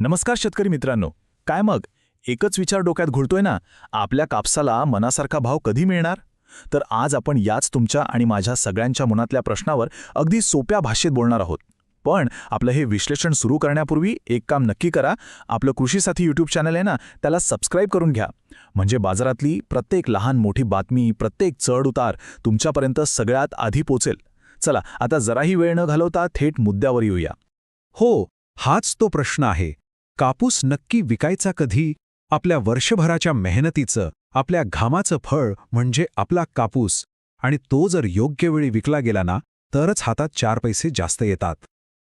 नमस्कार शेतकरी मित्रांनो. काय मग एकच विचार डोक्यात घुलतोय ना, आपल्या कापसाला मनासारखा भाव कधी मिळणार? तर आज आपण याच तुमच्या आणि माझ्या सगळ्यांच्या मनातल्या प्रश्नावर अगदी सोप्या भाषेत बोलणार आहोत. पण आपलं हे विश्लेषण सुरू करण्यापूर्वी एक काम नक्की करा. आपलं कृषी साथी यूट्यूब चॅनल आहे ना, त्याला सबस्क्राईब करून घ्या. म्हणजे बाजारातली प्रत्येक लहान मोठी बातमी, प्रत्येक चढ उतार तुमच्यापर्यंत सगळ्यात आधी पोचेल. चला आता जराही वेळ न घालवता थेट मुद्द्यावर येऊया. हो, हाच तो प्रश्न आहे. कापूस नक्की विकायचा कधी? आपल्या वर्षभराच्या मेहनतीचं, आपल्या घामाचं फळ म्हणजे आपला कापूस. आणि तो जर योग्य वेळी विकला गेला ना, तरच हातात 4 पैसे जास्त येतात.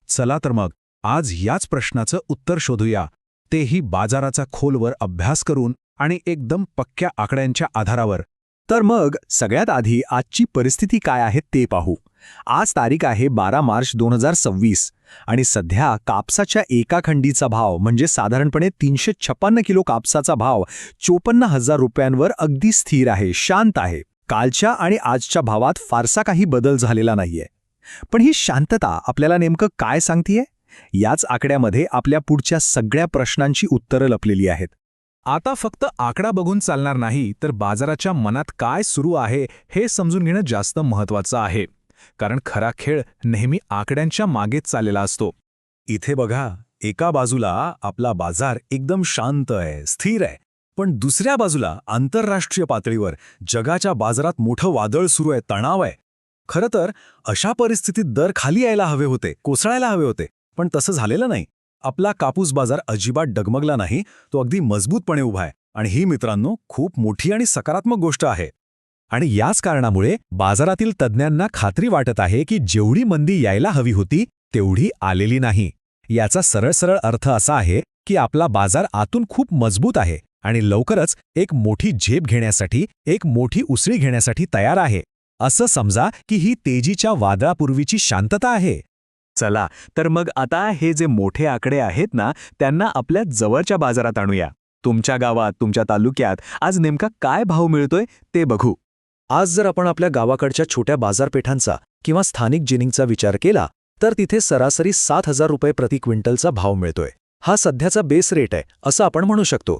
चला तर मग आज याच प्रश्नाचं उत्तर शोधूया, तेही बाजाराचा खोलवर अभ्यास करून आणि एकदम पक्क्या आकड्यांच्या आधारावर. तर मग सगळ्यात आधी आजची परिस्थिती काय आहे ते पाहू. आज तारीख आहे 12 मार्च 2026 आणि सध्या कापसाच्या एका खंडीचा भाव म्हणजे साधारणपणे 356 किलो कापसाचा भाव 54,000 रुपयांवर अगदी स्थिर आहे, शांत आहे. कालच्या आणि आजच्या भावात फारसा काही बदल झालेला नाहीये. पण ही शांतता आपल्याला नेमकं काय सांगतेय? याच आकड्यामध्ये आपल्या पुढच्या सगळ्या प्रश्नांची उत्तरं लपलेली आहेत. आता फक्त आकडा बघून चालणार नाही, तर बाजाराच्या मनात काय सुरू आहे हे समजून घेणं जास्त महत्त्वाचं आहे. कारण खरा खेळ नेहमी आकड्यांच्या मागेच चाललेला असतो. इथे बघा, एका बाजूला आपला बाजार एकदम शांत आहे, स्थिर आहे. पण दुसऱ्या बाजूला आंतरराष्ट्रीय पातळीवर जगाच्या बाजारात मोठं वादळ सुरू आहे, तणाव आहे. खरं तर अशा परिस्थितीत दर खाली यायला हवे होते, कोसळायला हवे होते. पण तसं झालेलं नाही. आपला कापूस बाजार अजिबात डगमगला नाही, तो अगदी मजबूतपणे उभा आहे. आणि ही मित्रांनो खूप मोठी आणि सकारात्मक गोष्ट आहे. आणि याच कारणामुळे बाजारातील तज्ज्ञांना खात्री वाटत आहे की जेवढी मंदी यायला हवी होती तेवढी आलेली नाही. याचा सरळ अर्थ असा आहे की आपला बाजार आतून खूप मजबूत आहे आणि लवकरच एक मोठी झेप घेण्यासाठी, एक मोठी उसळी घेण्यासाठी तयार आहे. असं समजा की ही तेजीच्या वादळापूर्वीची शांतता आहे. चला तर मग आता हे जे मोठे आकडे आहेत ना, त्यांना आपल्या जवळच्या बाजारात आणूया. तुमच्या गावात, तुमच्या तालुक्यात आज नेमका काय भाव मिळतोय ते बघू. आज जर आपण आपल्या गावाकडच्या छोट्या बाजारपेठांचा किंवा स्थानिक जिनिंगचा विचार केला तर तिथे सरासरी 7,000 रुपये प्रति क्विंटलचा भाव मिळतोय. हा सध्याचा बेस रेट आहे असं आपण म्हणू शकतो.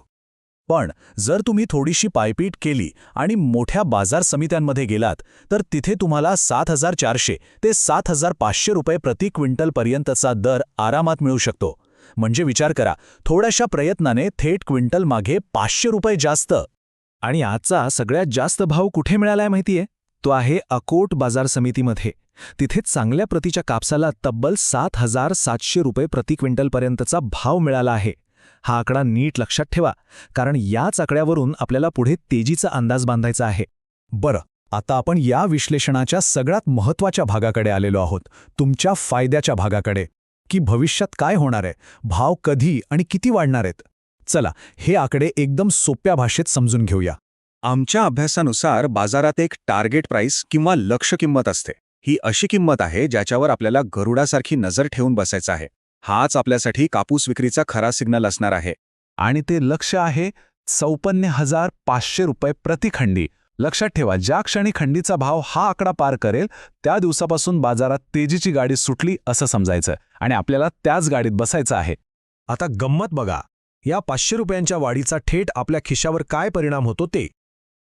पण जर तुम्ही थोडीशी पायपीट केली आणि मोठ्या बाजार समित्यांमध्ये गेलात तर तिथे तुम्हाला 7,400 ते 7,500 रुपये प्रति क्विंटलपर्यंतचा दर आरामात मिळू शकतो. म्हणजे विचार करा, थोड्याशा प्रयत्नाने थेट क्विंटल मागे 500 रुपये जास्त. आणि आजचा सगळ्यात जास्त भाव कुठे मिळालाय माहितीये? तो आहे अकोट बाजार समितीमध्ये. तिथे चांगल्या प्रतीच्या कापसाला तब्बल 7,700 रुपये प्रति क्विंटलपर्यंतचा भाव मिळाला आहे. हा आकडा नीट लक्षात ठेवा, कारण याच आकड्यावरून आपल्याला पुढे तेजीचा अंदाज बांधायचा आहे. बरं, आता आपण या विश्लेषणाच्या सगळ्यात महत्त्वाच्या भागाकडे आलेलो आहोत, तुमच्या फायद्याच्या भागाकडे. की भविष्यात काय होणार आहे, भाव कधी आणि किती वाढणार आहेत. चला हे आकडे एकदम सोप्या भाषेत समजून घेऊया. आमच्या अभ्यासानुसार बाजारात एक टार्गेट प्राइस किंवा लक्ष्य किंमत असते. ही अशी किंमत आहे ज्याच्यावर आपल्याला गरुडासारखी नजर ठेवून बसायचं आहे. हाच आपल्यासाठी कापूस विक्रीचा खरा सिग्नल असणार आहे. आणि ते लक्ष्य आहे 54,500 रुपये प्रति खंडी. लक्षात ठेवा, ज्या क्षणी खंडीचा भाव हा आकडा पार करेल त्या दिवसापासून बाजारात तेजीची गाडी सुटली असं समजायचं आणि आपल्याला त्याच गाडीत बसायचं आहे. आता गंमत बघा, या 500 रुपयांच्या वाढीचा थेट आपल्या खिशावर काय परिणाम होतो ते.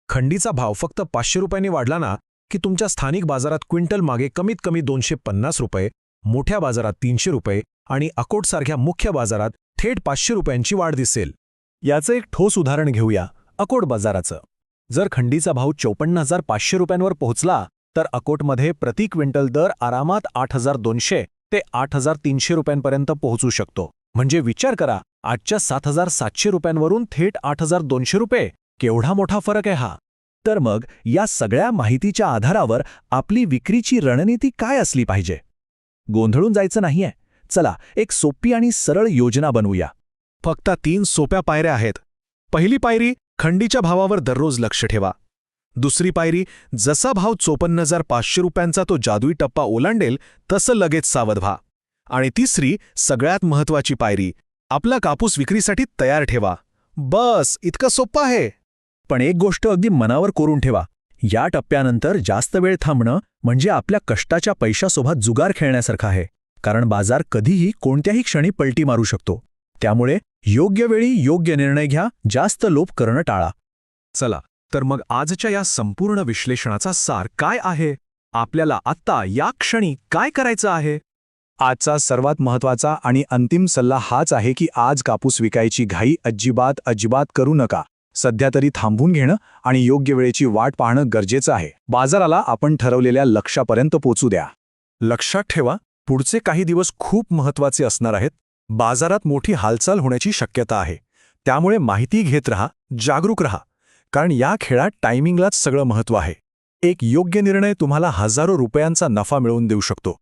खंडीचा भाव फक्त 500 रुपयांनी वाढला ना की तुमच्या स्थानिक बाजारात क्विंटल मागे कमीत कमी 250 रुपये, मोठ्या बाजारात 300 रुपये आणि अकोटसारख्या मुख्य बाजारात थेट 500 रुपयांची वाढ दिसेल. याचं एक ठोस उदाहरण घेऊया, अकोट बाजाराचं. जर खंडीचा भाव 54,500 रुपयांवर पोहोचला तर अकोटमध्ये प्रति क्विंटल दर आरामात 8,200 ते 8,300 रुपयांपर्यंत पोहोचू शकतो. म्हणजे विचार करा, आजच्या 7,700 रुपयांवरून थेट 8,200 रुपये. केवढा मोठा फरक आहे हा. तर मग या सगळ्या माहितीच्या आधारावर आपली विक्रीची रणनीती काय असली पाहिजे? गोंधळून जायचं नाहीये. चला एक सोपी आणि सरळ योजना बनवूया. फक्त 3 सोप्या पायऱ्या आहेत. पहिली पायरी, खंडीच्या भावावर दररोज लक्ष ठेवा. दुसरी पायरी, जसा भाव 54,500 रुपयांचा तो जादुई टप्पा ओलांडेल तसं लगेच सावध व्हा. आणि तिसरी, सगळ्यात महत्त्वाची पायरी, आपला कापूस विक्रीसाठी तयार ठेवा. बस इतकं सोपं आहे. पण एक गोष्ट अगदी मनावर कोरून ठेवा, या टप्प्यानंतर जास्त वेळ थांबणं म्हणजे आपल्या कष्टाच्या पैशासोबत जुगार खेळण्यासारखं आहे. कारण बाजार कधीही कोणत्याही क्षणी पलटी मारू शकतो. त्यामुळे योग्य वेळी योग्य निर्णय घ्या, जास्त लोभ करणं टाळा. चला तर मग आजच्या या संपूर्ण विश्लेषणाचा सार काय आहे? आपल्याला आत्ता या क्षणी काय करायचं आहे? आजचा सर्वात महत्त्वाचा आणि अंतिम सल्ला हाच आहे की आज कापूस विकायची घाई अजिबात करू नका. सध्या तरी थांबून घेणं आणि योग्य वेळेची वाट पाहणं गरजेचं आहे. बाजाराला आपण ठरवलेल्या लक्ष्यापर्यंत पोचू द्या. लक्षात ठेवा, पुढचे काही दिवस खूप महत्त्वाचे असणार आहेत. बाजारात मोठी हालचाल होण्याची शक्यता आहे. त्यामुळे माहिती घेत रहा, जागरूक रहा, कारण या खेळात टायमिंगलाच सगळं महत्त्व आहे. एक योग्य निर्णय तुम्हाला हजारो रुपयांचा नफा मिळवून देऊ शकतो.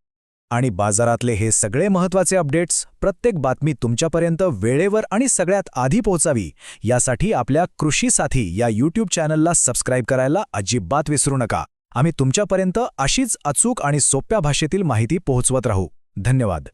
आणि बाजारातले हे सगळे महत्त्वाचे अपडेट्स, प्रत्येक बातमी तुमच्यापर्यंत वेळेवर आणि सगळ्यात आधी पोहोचावी यासाठी आपल्या कृषी साथी या YouTube चॅनलला सबस्क्राईब करायला अजिबात विसरू नका. आम्ही तुमच्यापर्यंत अशीच अचूक आणि सोप्या भाषेतील माहिती पोहोचवत राहू. धन्यवाद.